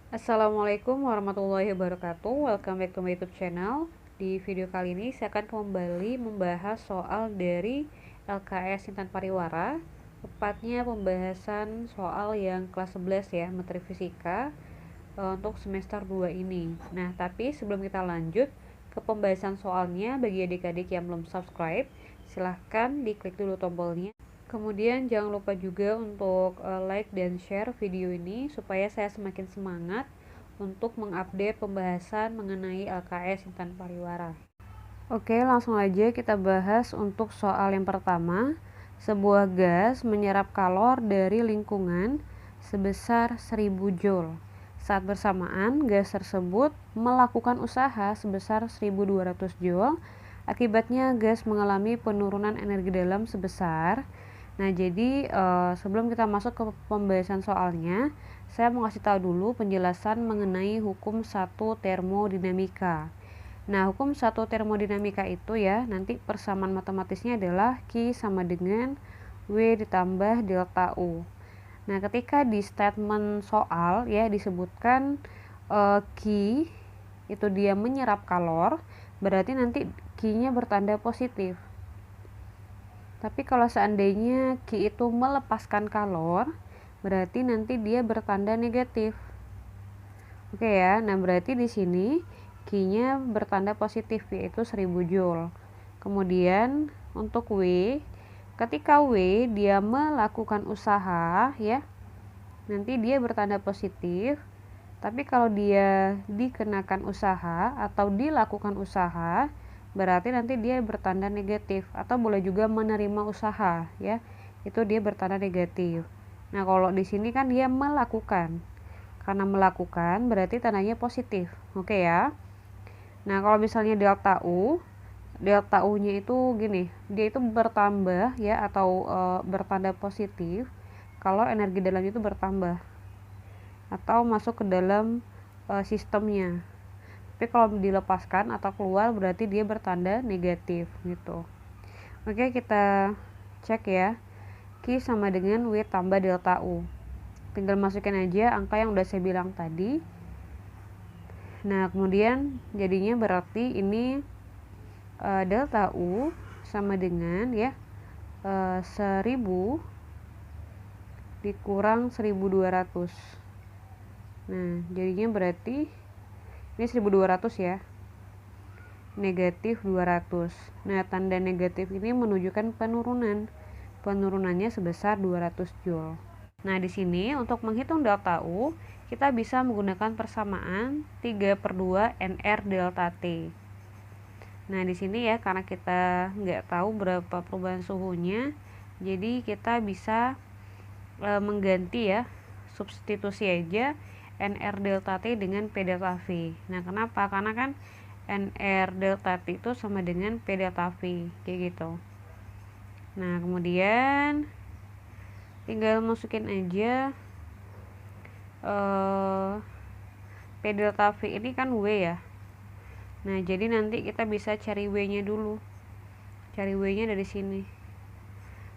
Assalamualaikum warahmatullahi wabarakatuh. Welcome back to my YouTube channel. Di video kali ini saya akan kembali membahas soal dari LKS Intan Pariwara, tepatnya pembahasan soal yang kelas 11 ya, materi fisika untuk semester 2 ini. Nah, tapi sebelum kita lanjut ke pembahasan soalnya, bagi adik-adik yang belum subscribe, silahkan diklik dulu tombolnya. Kemudian jangan lupa juga untuk like dan share video ini supaya saya semakin semangat untuk mengupdate pembahasan mengenai LKS Intan Pariwara. Oke, langsung aja kita bahas untuk soal yang pertama. Sebuah gas menyerap kalor dari lingkungan sebesar 1000 Joule. Saat bersamaan, gas tersebut melakukan usaha sebesar 1200 Joule. Akibatnya gas mengalami penurunan energi dalam sebesar. Nah, jadi sebelum kita masuk ke pembahasan soalnya, saya mau kasih tahu dulu penjelasan mengenai hukum 1 termodinamika. Nah, hukum 1 termodinamika itu ya, nanti persamaan matematisnya adalah Q sama dengan W ditambah delta U. Nah, ketika di statement soal ya disebutkan Q itu dia menyerap kalor, berarti nanti Q-nya bertanda positif. Tapi kalau seandainya Q itu melepaskan kalor, berarti nanti dia bertanda negatif. Oke ya, nah berarti di sini Q-nya bertanda positif yaitu 1000 Joule. Kemudian untuk W, ketika W dia melakukan usaha ya, nanti dia bertanda positif. Tapi kalau dia dikenakan usaha atau dilakukan usaha, berarti nanti dia bertanda negatif, atau boleh juga menerima usaha ya, itu dia bertanda negatif. Nah, kalau di sini kan dia melakukan, karena melakukan berarti tandanya positif. Oke ya. Nah, kalau misalnya delta U nya itu gini, dia itu bertambah ya, atau bertanda positif kalau energi dalamnya itu bertambah atau masuk ke dalam sistemnya. Tapi kalau dilepaskan atau keluar berarti dia bertanda negatif gitu. Oke, kita cek ya. Q sama dengan W tambah delta U. Tinggal masukin aja angka yang udah saya bilang tadi. Nah, kemudian jadinya berarti ini delta U sama dengan ya 1000 dikurang 1200. Nah, jadinya berarti ini 1200 ya. Negatif 200. Nah, tanda negatif ini menunjukkan penurunan. Penurunannya sebesar 200 Joule. Nah, di sini untuk menghitung delta U, kita bisa menggunakan persamaan 3/2 NR delta T. Nah, di sini ya, karena kita nggak tahu berapa perubahan suhunya, jadi kita bisa mengganti ya, substitusi aja NR delta T dengan P delta V. Nah, kenapa? Karena kan NR delta T itu sama dengan P delta V, kayak gitu. Nah, kemudian tinggal masukin aja P delta V ini kan W ya. Nah, jadi nanti kita bisa cari W nya dulu. Cari W nya dari sini.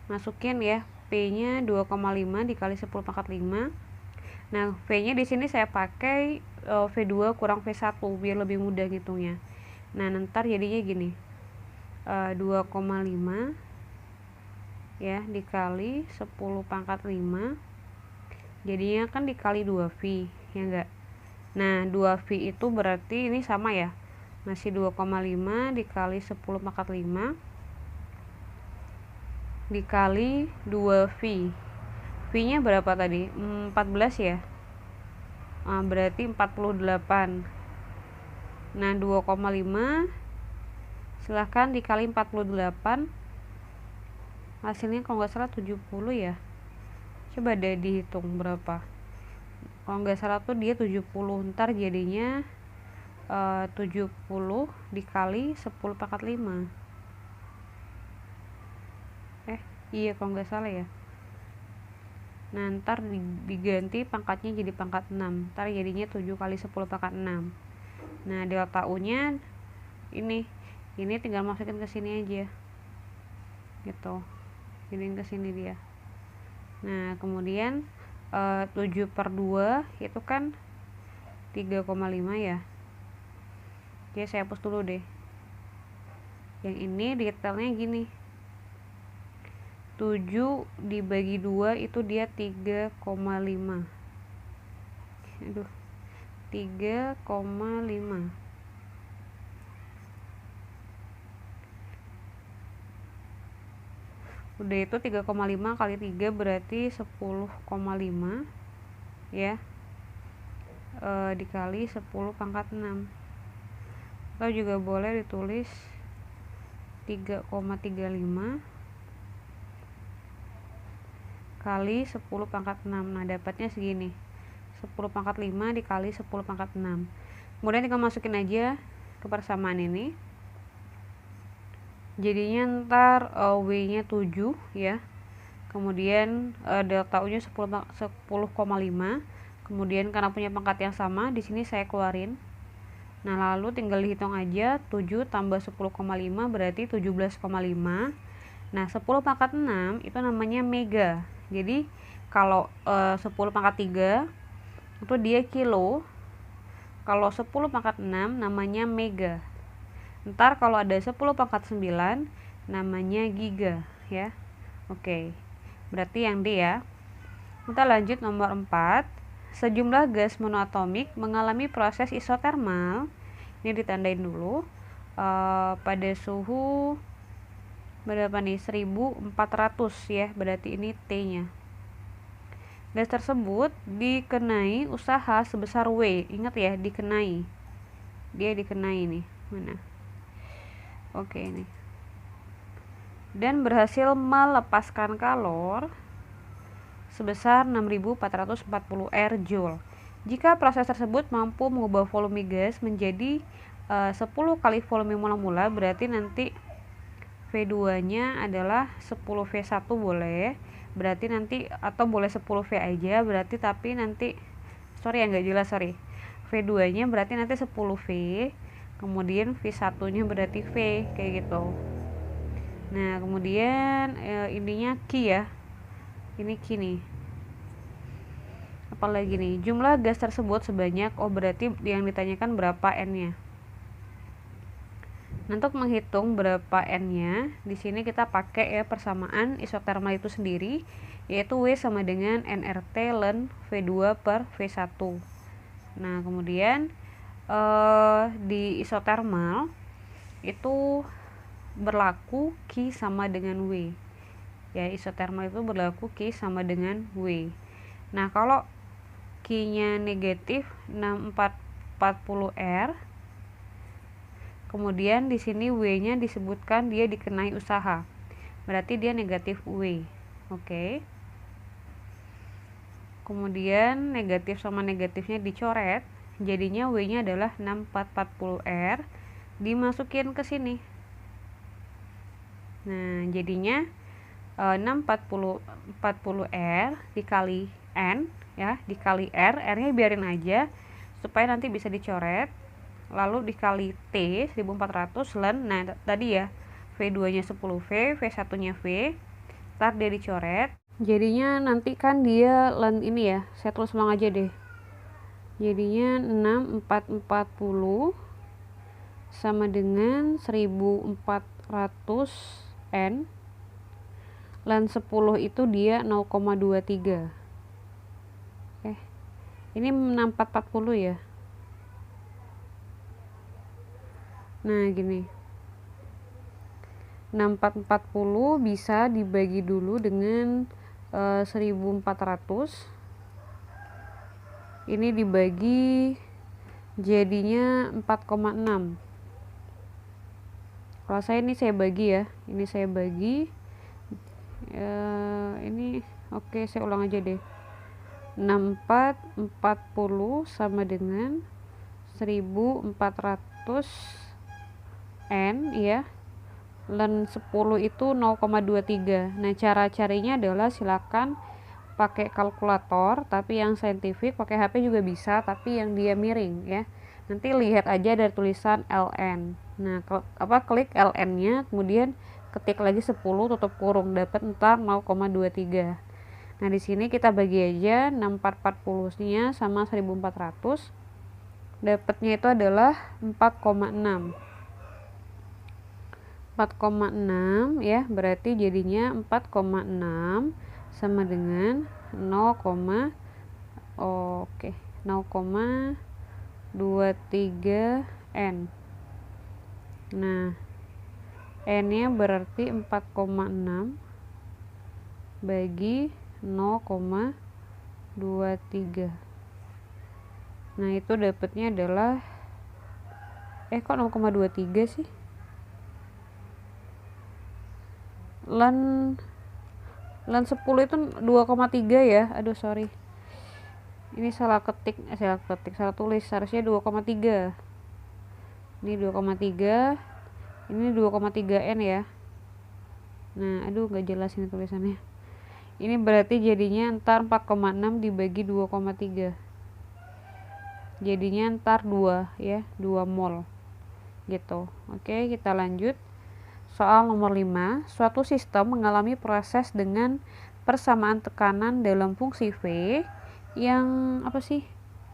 Masukin ya, P nya 2,5 dikali 10 pangkat 5. Nah, V nya di sini saya pakai V2 kurang V1 biar lebih mudah ngitungnya. Nah, ntar jadinya gini, 2,5 ya dikali 10 pangkat 5, jadinya kan dikali 2V ya enggak. Nah, 2V itu berarti ini sama ya, masih 2,5 dikali 10 pangkat 5 dikali 2V. V nya berapa tadi? 14 ya. Berarti 48. Nah, 2,5 silahkan dikali 48, hasilnya kalau nggak salah 70 ya. Coba deh dihitung berapa. Kalau nggak salah tuh dia 70, ntar jadinya 70 dikali 10 pangkat 5. Iya kalau nggak salah ya. Nah, ntar diganti pangkatnya jadi pangkat 6, ntar jadinya 7 kali 10 pangkat 6. Nah, delta U nya ini tinggal masukin ke sini aja gitu, jadiin ke sini dia. Nah, kemudian 7/2 itu kan 3,5 ya. Oke, saya hapus dulu deh. Yang ini detailnya gini. 7 dibagi 2 itu dia 3,5. Aduh. 3,5. Udah itu 3,5 kali 3 berarti 10,5 ya. Dikali 10 pangkat 6. Atau juga boleh ditulis 3,35 kali 10 pangkat 6. Nah, dapatnya segini. 10 pangkat 5 dikali 10 pangkat 6. Kemudian tinggal masukin aja ke persamaan ini. Jadinya ntar W-nya 7 ya. Kemudian delta U-nya 10,5. Kemudian karena punya pangkat yang sama, di sini saya keluarin. Nah, lalu tinggal dihitung aja, 7 tambah 10,5 berarti 17,5. Nah, 10 pangkat 6 itu namanya mega. Jadi, kalau 10 pangkat 3 itu dia kilo. Kalau 10 pangkat 6 namanya mega. Ntar kalau ada 10 pangkat 9 namanya giga ya. Oke, berarti yang D ya. Kita lanjut nomor 4. Sejumlah gas monoatomik mengalami proses isotermal. Ini ditandain dulu. Pada suhu berapa nih? 1400 ya. Berarti ini T-nya. Gas tersebut dikenai usaha sebesar W. Ingat ya, dikenai. Dia dikenai nih. Mana? Oke, ini. Dan berhasil melepaskan kalor sebesar 6440 R joule. Jika proses tersebut mampu mengubah volume gas menjadi 10 kali volume mula-mula, berarti nanti V2-nya adalah 10V1 boleh. Berarti nanti, atau boleh 10V aja, berarti tapi nanti sorry ya, nggak jelas, sorry. V2-nya berarti nanti 10V, kemudian V1-nya berarti V, kayak gitu. Nah, kemudian ininya Q ya. Ini Q nih. Apalagi nih, jumlah gas tersebut sebanyak, berarti yang ditanyakan berapa N-nya. Nah, untuk menghitung berapa N-nya, di sini kita pakai ya persamaan isotermal itu sendiri, yaitu W sama dengan nRT ln V2 per V1. Nah, kemudian di isotermal itu berlaku Q sama dengan W. Ya, isotermal itu berlaku Q sama dengan W. Nah, kalau Q-nya negatif 6440 R, kemudian di sini W-nya disebutkan dia dikenai usaha. Berarti dia negatif W. Oke. Kemudian negatif sama negatifnya dicoret, jadinya W-nya adalah 6440 R, dimasukin ke sini. Nah, jadinya 6440 R dikali N ya, dikali R, R-nya biarin aja supaya nanti bisa dicoret, lalu dikali T 1400 ln, nah tadi ya V2-nya 10V, V1-nya V, ntar dia dicoret, jadinya nanti kan dia ln ini ya, saya tulis ulang aja deh, jadinya 6440 sama dengan 1400 N ln 10 itu dia 0,23. Ini 6440 ya. Nah, gini. 6440 bisa dibagi dulu dengan 1400. Ini dibagi jadinya 4,6. Kalau saya ini saya bagi ya. Ini saya bagi. Ini oke, saya ulang aja deh. 6440 sama dengan 1400 N ya, ln 10 itu 0,23. Nah, cara carinya adalah silakan pakai kalkulator, tapi yang saintifik pakai HP juga bisa, tapi yang dia miring ya. Nanti lihat aja dari tulisan ln. Nah, klik ln-nya, kemudian ketik lagi 10 tutup kurung, dapat ntar 0,23. Nah, di sini kita bagi aja 6440-nya sama 1400. dapatnya itu adalah 4,6. 4,6 ya, berarti jadinya 4,6 sama dengan 0,23 N. Nah, N nya berarti 4,6 bagi 0,23. Nah, itu dapatnya adalah kok 0,23 sih? Lan 10 itu 2,3 ya. Aduh, sorry. Ini salah ketik, salah tulis. Harusnya 2,3. Ini 2,3. Ini 2,3 N ya. Nah, aduh nggak jelas ini tulisannya. Ini berarti jadinya ntar 4,6 dibagi 2,3. Jadinya ntar 2 ya, 2 mol. Gitu. Oke, kita lanjut. Soal nomor 5, suatu sistem mengalami proses dengan persamaan tekanan dalam fungsi V yang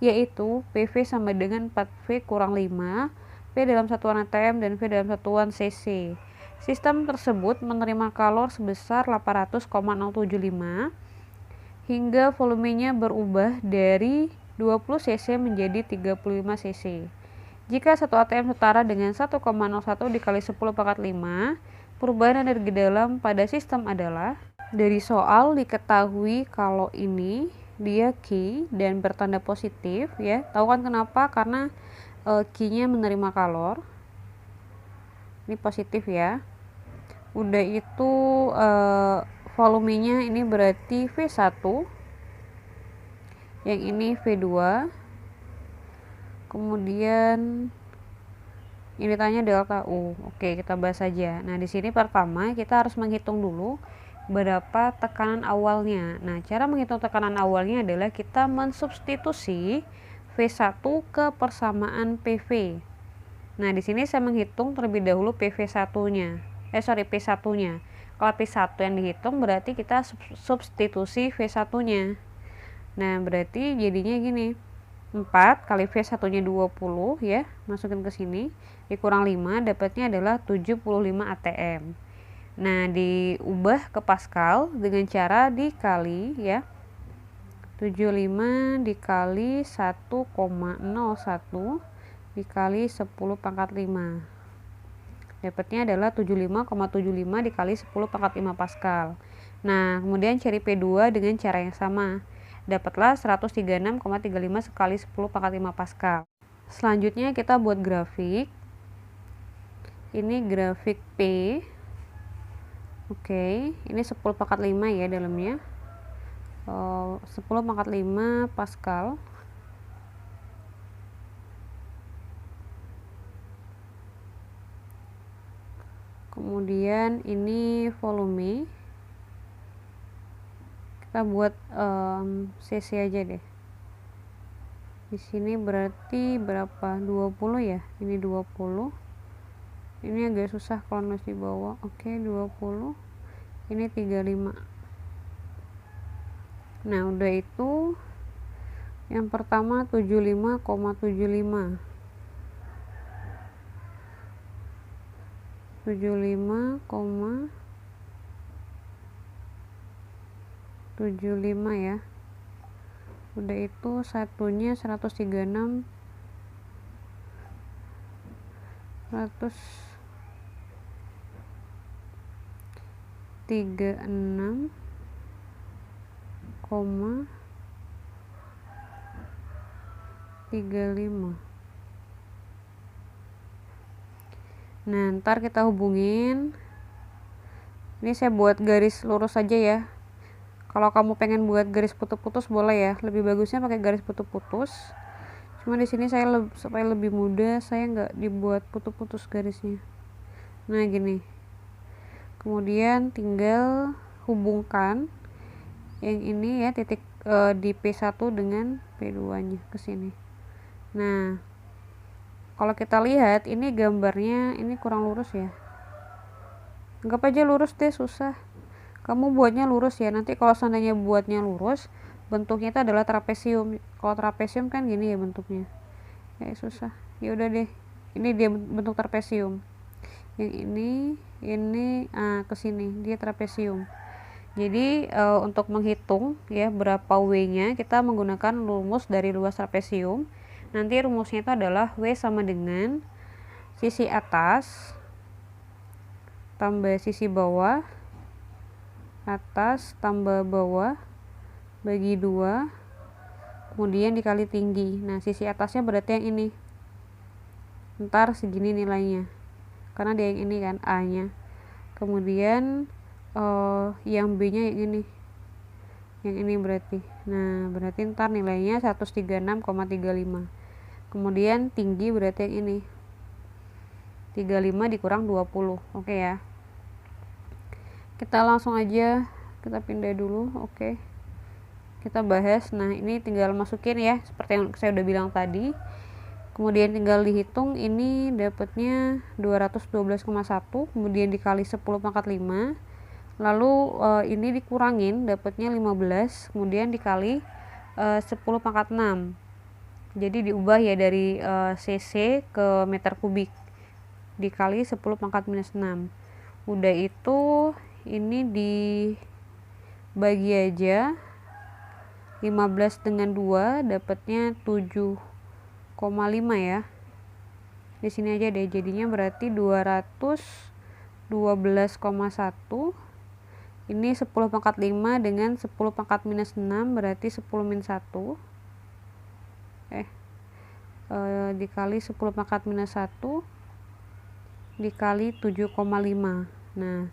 yaitu PV sama dengan 4V kurang 5, V dalam satuan atm dan V dalam satuan cc. Sistem tersebut menerima kalor sebesar 800,075 hingga volumenya berubah dari 20 cc menjadi 35 cc. Jika 1 atm setara dengan 1,01 dikali 10 pangkat 5, perubahan energi dalam pada sistem adalah, dari soal diketahui kalau ini dia Q dan bertanda positif ya. Tahu kan kenapa? Karena Q-nya menerima kalor. Ini positif ya. Udah itu volumenya ini berarti V1. Yang ini V2. Kemudian ini ditanya delta U. Oke, kita bahas aja. Nah, di sini pertama kita harus menghitung dulu berapa tekanan awalnya. Nah, cara menghitung tekanan awalnya adalah kita mensubstitusi V1 ke persamaan PV. Nah, di sini saya menghitung terlebih dahulu PV1-nya. P1-nya. Kalau P1 yang dihitung berarti kita substitusi V1-nya. Nah, berarti jadinya gini. 4 kali V1-nya 20 ya, masukin ke sini, dikurang 5, dapatnya adalah 75 atm. Nah, diubah ke Pascal dengan cara dikali ya. 75 dikali 1,01 dikali 10 pangkat 5. Dapatnya adalah 75,75 dikali 10 pangkat 5 Pascal. Nah, kemudian cari P2 dengan cara yang sama. Dapatlah 136,35 kali 10 pangkat 5 Pascal. Selanjutnya kita buat grafik. Ini grafik P. Oke, ini 10 pangkat 5 ya dalamnya. 10 pangkat 5 Pascal. Kemudian ini volume. Kita buat cc aja deh. Di sini berarti berapa? 20 ya. Ini 20. Ini agak susah kalau nulis di bawah. Oke, 20. Ini 35. Nah, udah itu yang pertama 75,75. 75,75 ya. Udah itu satunya 136 136,35. Nah, ntar kita hubungin. Ini saya buat garis lurus aja ya. Kalau kamu pengen buat garis putus-putus boleh ya. Lebih bagusnya pakai garis putus-putus. Cuma di sini saya supaya lebih mudah, saya nggak dibuat putus-putus garisnya. Nah, gini. Kemudian tinggal hubungkan yang ini ya, titik di P1 dengan P2-nya ke sini. Nah, kalau kita lihat ini gambarnya ini kurang lurus ya. Anggap aja lurus deh, susah. Kamu buatnya lurus ya. Nanti kalau seandainya buatnya lurus, bentuknya itu adalah trapesium. Kalau trapesium kan gini ya bentuknya. susah. Ya udah deh, ini dia bentuk trapesium. Yang ini ke sini dia trapesium. Jadi untuk menghitung ya berapa W-nya, kita menggunakan rumus dari luas trapesium. Nanti rumusnya itu adalah W sama dengan sisi atas tambah sisi bawah, atas tambah bawah bagi 2, kemudian dikali tinggi. Nah, sisi atasnya berarti yang ini. Ntar segini nilainya. Karena dia yang ini kan A-nya. Kemudian yang B-nya yang ini. Yang ini berarti. Nah, berarti ntar nilainya 136,35. Kemudian tinggi berarti yang ini. 35 dikurang 20. Oke ya. Kita langsung aja kita pindah dulu. Oke. Kita bahas. Nah, ini tinggal masukin ya, seperti yang saya udah bilang tadi. Kemudian tinggal dihitung, ini dapatnya 212,1, kemudian dikali 10 pangkat 5. Lalu ini dikurangin, dapatnya 15, kemudian dikali 10 pangkat 6. Jadi diubah ya dari cc ke meter kubik. Dikali 10 pangkat minus 6. Udah itu ini dibagi aja. 15 dengan 2 dapatnya 7,5 ya. Di sini aja deh, jadinya berarti 212,1. Ini 10 pangkat 5 dengan 10 pangkat minus 6 berarti 10 min 1. Dikali 10 pangkat minus 1 dikali 7,5. Nah,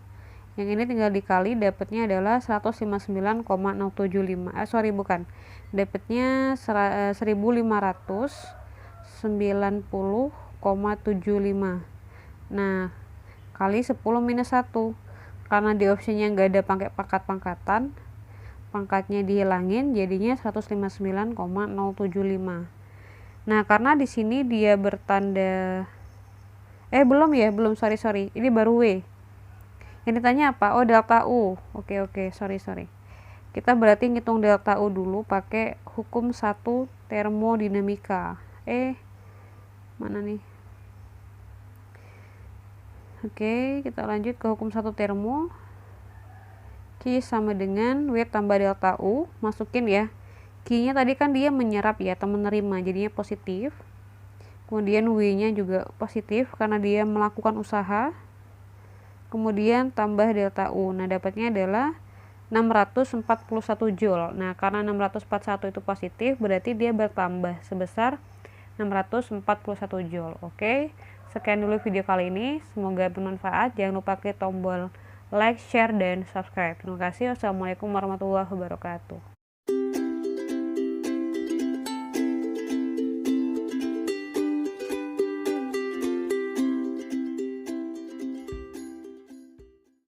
yang ini tinggal dikali, dapatnya adalah 159,075. Bukan. Dapatnya 1590,75. Nah, kali 10 minus 1. Karena di opsinya nggak ada pangkat-pangkatan, pangkatnya dihilangin, jadinya 159,075. Nah, karena di sini dia bertanda belum, sorry. Ini baru W. Yang ditanya apa? Oh, delta U. Oke, sorry. Kita berarti ngitung delta U dulu pakai hukum 1 termodinamika. Mana nih? Oke, kita lanjut ke hukum 1 termo. Q sama dengan W tambah delta U. Masukin ya. Q-nya tadi kan dia menyerap ya, atau menerima, jadinya positif. Kemudian W-nya juga positif karena dia melakukan usaha. Kemudian tambah delta U. Nah, dapatnya adalah 641 joule. Nah, karena 641 itu positif, berarti dia bertambah sebesar 641 joule. Oke. Sekian dulu video kali ini. Semoga bermanfaat. Jangan lupa klik tombol like, share, dan subscribe. Terima kasih. Wassalamualaikum warahmatullahi wabarakatuh.